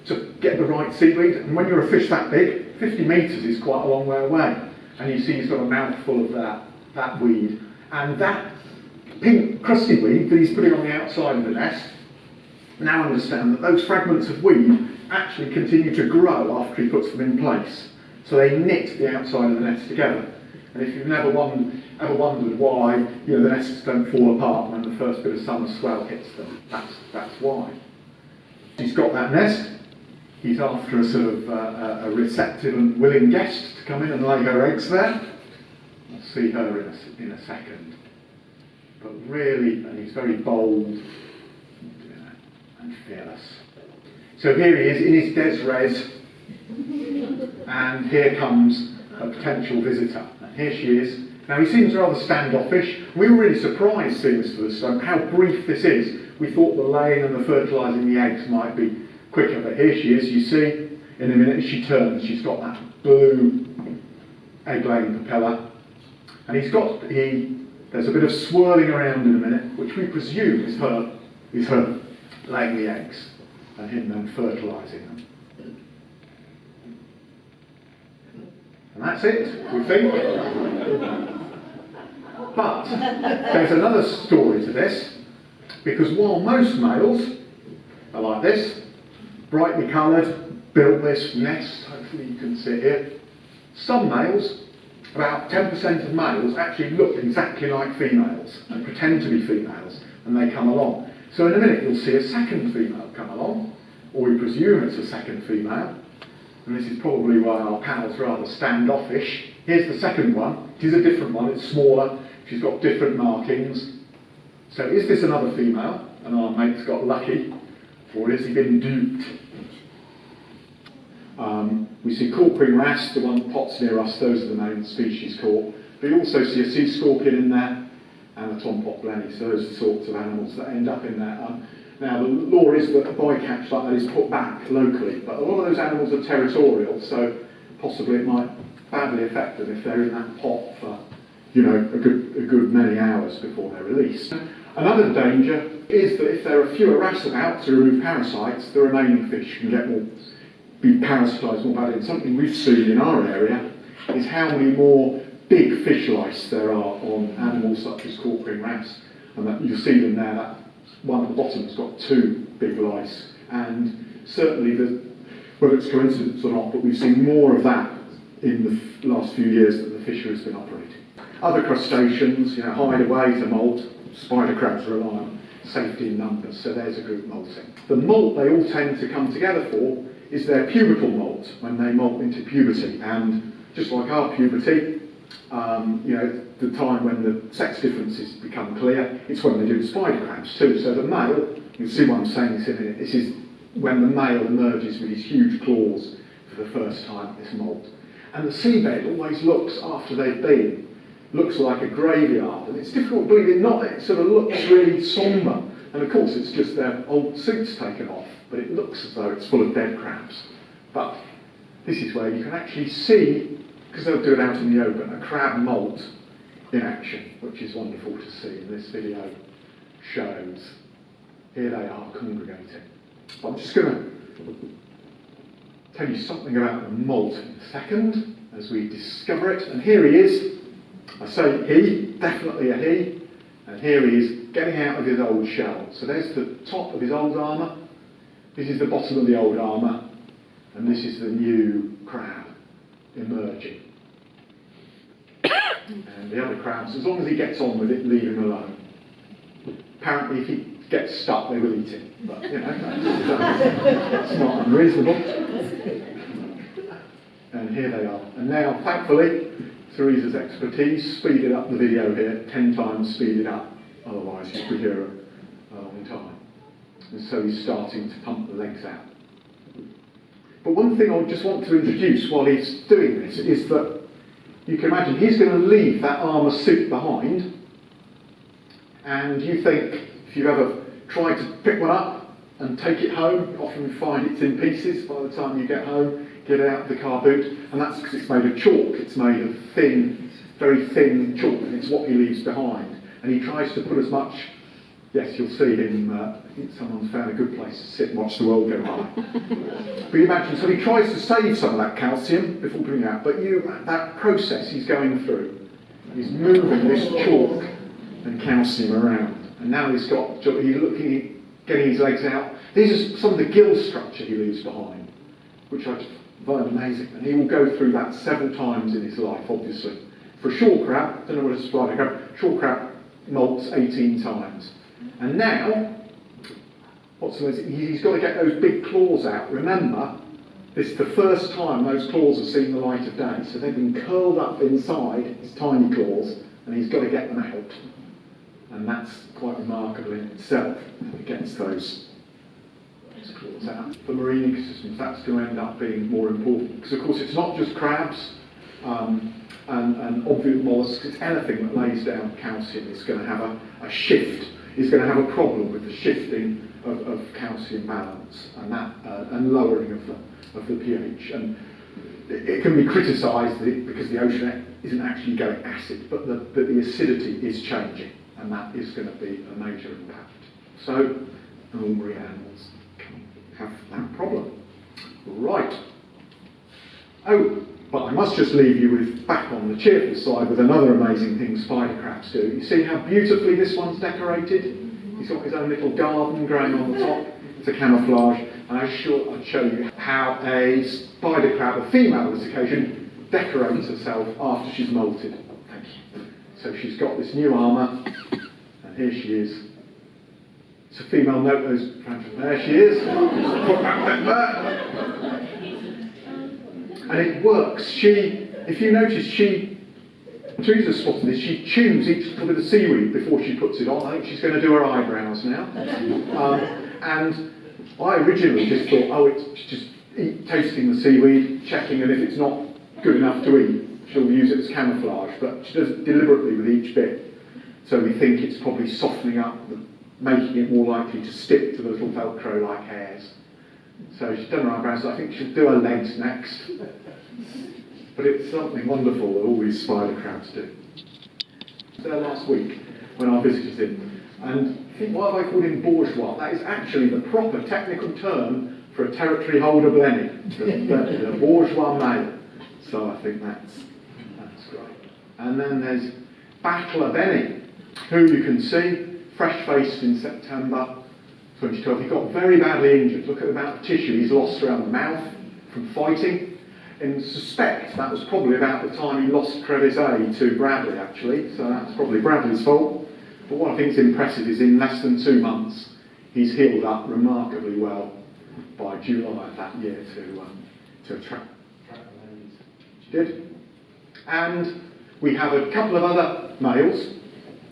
to get the right seaweed. And when you're a fish that big, 50 metres is quite a long way away. And you see he's got a mouthful of that weed. And that pink crusty weed that he's putting on the outside of the nest, now understand that those fragments of weed actually continue to grow after he puts them in place. So they knit the outside of the nest together. And if you've ever wondered why the nests don't fall apart when the first bit of summer swell hits them, that's why. He's got that nest. He's after a sort of a receptive and willing guest to come in and lay her eggs there. We'll see her in a second. But really, and he's very bold and fearless. So here he is in his des res, and here comes a potential visitor. And here she is. Now he seems rather standoffish. We were really surprised seeing this for the stone, how brief this is. We thought the laying and the fertilising the eggs might be quicker, but here she is. You see, in a minute as she turns, she's got that blue egg-laying propeller, and there's a bit of swirling around in a minute, which we presume is her laying the eggs and him then fertilising them. And that's it, we think. But there's another story to this, because while most males are like this, brightly coloured, built this nest, hopefully you can see it here, some males, about 10% of males, actually look exactly like females and pretend to be females, and they come along. So in a minute you'll see a second female come along, or we presume it's a second female, and this is probably why our panel's rather standoffish. Here's the second one. It is a different one, it's smaller, she's got different markings. So is this another female, and our mate's got lucky, or has he been duped? We see cork-ring wrasse, the one that pots near us, those are the main species caught. But you also see a sea scorpion in there, and a tompot blenny, so those are the sorts of animals that end up in there. Now the law is that a bycatch like that is put back locally, but a lot of those animals are territorial, so possibly it might badly affect them if they're in that pot for a good many hours before they're released. Another danger is that if there are fewer wrasse about to remove parasites, the remaining fish can be parasitised more badly. And something we've seen in our area is how many more big fish lice there are on animals such as cork-ring wrasse. And that you see them there, that one at the bottom has got 2 big lice. And certainly, whether it's coincidence or not, but we've seen more of that in the last few years that the fishery has been operating. Other crustaceans, hide away to moult. Spider crabs rely on safety in numbers, so there's a group molting. The molt they all tend to come together for is their pubertal molt, when they molt into puberty. And just like our puberty, the time when the sex differences become clear, it's when they do the spider crabs too. So the male, you'll see what I'm saying this in a minute, this is when the male emerges with his huge claws for the first time at this molt. And the seabed always looks, after they've been, looks like a graveyard, and it's difficult to believe it not. It sort of looks really sombre, and of course it's just their old suits taken off, but it looks as though it's full of dead crabs. But this is where you can actually see, because they'll do it out in the open, a crab molt in action, which is wonderful to see, and this video shows. Here they are congregating. I'm just going to tell you something about the molt in a second, as we discover it, and here he is. I say he, definitely a he, and here he is getting out of his old shell. So there's the top of his old armour, this is the bottom of the old armour, and this is the new crab emerging. And the other crabs, as long as he gets on with it, leave him alone. Apparently if he gets stuck, they will eat him, but that's not unreasonable. And here they are. And now, thankfully, Theresa's expertise speeded up the video here, 10 times speeded up, otherwise you could hear a long time. And so he's starting to pump the legs out. But one thing I just want to introduce while he's doing this is that you can imagine he's going to leave that armour suit behind, and you think, if you've ever tried to pick one up and take it home, you often find it's in pieces by the time you get home, get it out of the car boot, and that's because it's made of chalk. It's made of thin, very thin chalk, and it's what he leaves behind. And he tries to put as much yes, you'll see him, someone's found a good place to sit and watch the world go by. But you imagine, so he tries to save some of that calcium before putting it out, but that process he's going through, he's moving this chalk and calcium around. And now he's looking, getting his legs out. These are some of the gill structure he leaves behind, which I find amazing. And he will go through that several times in his life, obviously. For a shore crab, I don't know what it's a spider crab, shore crab molts 18 times. And now, what's amazing, he's got to get those big claws out. Remember, this is the first time those claws have seen the light of day. So they've been curled up inside his tiny claws, and he's got to get them out. And that's quite remarkable in itself, that he gets those claws out. For marine ecosystems, that's going to end up being more important. Because, of course, it's not just crabs and obvious mollusks, it's anything that lays down calcium is going to have a shift, is going to have a problem with the shifting of calcium balance and lowering of the pH. And it can be criticised because the ocean isn't actually going acid, but the acidity is changing, and that is going to be a major impact. So, all marine animals can have that problem. Right. Oh, but I must just leave you with, back on the cheerful side, with another amazing thing spider crabs do. You see how beautifully this one's decorated? He's got his own little garden growing on the top. It's a camouflage. And I'd show you how a spider crab, a female on this occasion, decorates herself after she's molted. Thank you. So she's got this new armour, and here she is. It's a female, note those transitions. There she is. Put that there. And it works. If you notice, Teresa spotted this, she chews each little bit of seaweed before she puts it on. I think she's going to do her eyebrows now. And I originally just thought, oh, it's just tasting the seaweed, checking, and if it's not good enough to eat, she'll use it as camouflage. But she does it deliberately with each bit. So we think it's probably softening up, making it more likely to stick to the little Velcro-like hairs. So she's done her eyebrows, so I think she'll do her legs next. But it's something wonderful that all these spider crabs do. I was there last week when I visited him, and I think, what have I called him bourgeois? That is actually the proper technical term for a territory holder blenny, the bourgeois male. So I think that's great. And then there's Battler Benny, who you can see, fresh-faced in September 2012. He got very badly injured. Look at the amount of tissue he's lost around the mouth from fighting. In suspect, that was probably about the time he lost Crevice A to Bradley, actually, so that's probably Bradley's fault. But what I think is impressive is in less than 2 months, he's healed up remarkably well by July of that year to attract the ladies, which he did. And we have a couple of other males.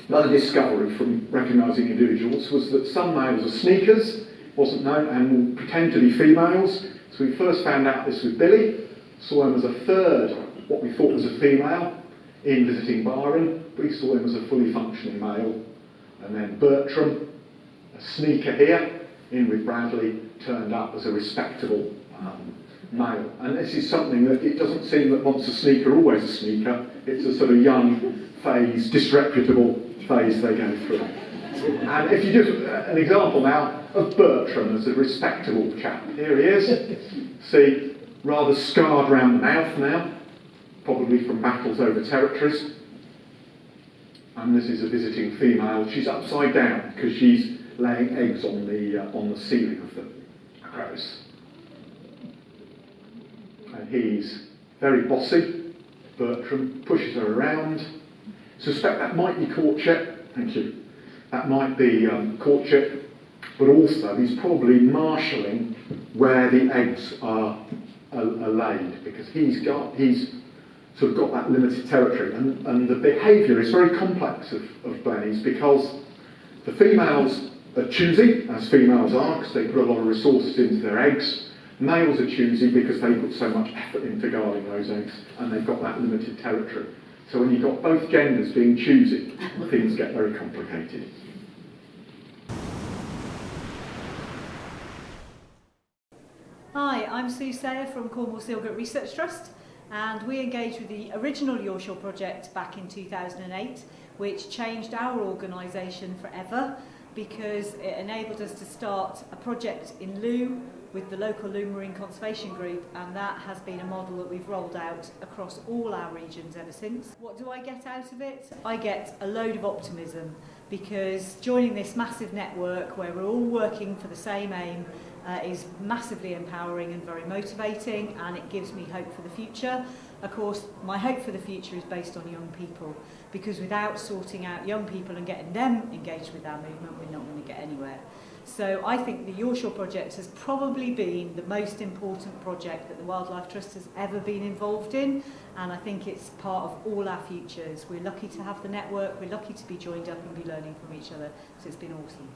Another discovery from recognising individuals was that some males are sneakers, wasn't known, and will pretend to be females. So we first found out this with Billy. Saw him as a third, what we thought was a female, in visiting Byron. We saw him as a fully functioning male. And then Bertram, a sneaker here, in with Bradley, turned up as a respectable male. And this is something that it doesn't seem that once a sneaker, always a sneaker. It's a sort of young phase, disreputable phase they go through. And if you just, an example now of Bertram as a respectable chap. Here he is. See, rather scarred around the mouth now, probably from battles over territories. And this is a visiting female. She's upside down because she's laying eggs on the ceiling of the crevice. And he's very bossy. Bertram pushes her around. Suspect that might be courtship. Thank you. That might be courtship, but also he's probably marshalling where the eggs are laid, because he's sort of got that limited territory, and the behaviour is very complex of blennies, because the females are choosy, as females are, because they put a lot of resources into their eggs. Males are choosy because they put so much effort into guarding those eggs, and they've got that limited territory. So when you've got both genders being choosy, things get very complicated. Hi, I'm Sue Sayer from Cornwall Sealgrit Research Trust, and we engaged with the original Offshore project back in 2008, which changed our organisation forever. because it enabled us to start a project in Looe with the local Looe Marine Conservation Group, and that has been a model that we've rolled out across all our regions ever since. What do I get out of it? I get a load of optimism, because joining this massive network where we're all working for the same aim is massively empowering and very motivating, and it gives me hope for the future. Of course, my hope for the future is based on young people, because without sorting out young people and getting them engaged with our movement, we're not going to get anywhere. So I think the Offshore project has probably been the most important project that the Wildlife Trust has ever been involved in, and I think it's part of all our futures. We're lucky to have the network, we're lucky to be joined up and be learning from each other, so it's been awesome.